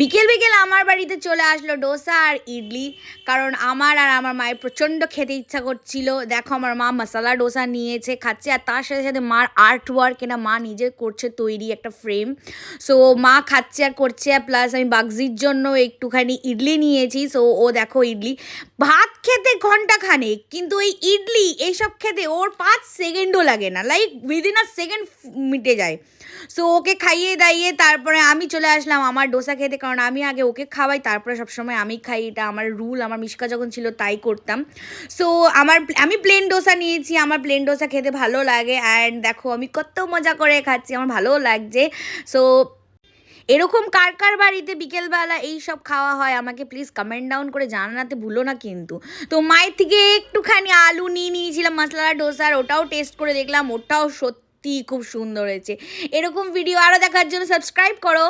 বিকেল বিকেল আমার বাড়িতে চলে আসলো ডোসা আর ইডলি। কারণ আমার আর আমার মায়ের প্রচণ্ড খেতে ইচ্ছা করছিল। দেখো আমার মা মশলা ডোসা নিয়েছে, খাচ্ছে, আর তার সাথে সাথে মার আর্ট ওয়ার্ক না মা নিজে করছে তৈরি একটা ফ্রেম। সো মা খাচ্ছে আর করছে, প্লাস আমি বাগজির জন্য একটুখানি ইডলি নিয়েছি। সো ও দেখো ইডলি ভাত খেতে ঘন্টা খানেক, কিন্তু এই ইডলি এইসব খেতে ওর 5 সেকেন্ডও লাগে না, লাইক উইদিন আ সেকেন্ড মিটে যায়। সো ওকে খাইয়ে দাইয়ে তারপরে আমি চলে আসলাম আমার ডোসা খেতে, কারণ আমি আগে ওকে খাওয়াই, তারপরে সবসময় আমি খাই, এটা আমার রুল। আমার মিশকা যখন ছিল তাই করতাম। সো আমি প্লেন ডোসা নিয়েছি, আমার প্লেন ডোসা খেতে ভালো লাগে। অ্যান্ড দেখো আমি কত মজা করে খাচ্ছি, আমার ভালোও লাগছে। সো এরকম কার কার বাড়িতে বিকেলবেলা এই সব খাওয়া হয় আমাকে প্লিজ কমেন্ট ডাউন করে জানাতে ভুলো না কিন্তু। তো মায়ের থেকে একটুখানি আলু নিয়ে নিয়েছিলাম মশলা ডোসার, ওটাও টেস্ট করে দেখলাম, ওটাও সত্যি খুব সুন্দর হয়েছে। এরকম ভিডিও আরও দেখার জন্য সাবস্ক্রাইব করো।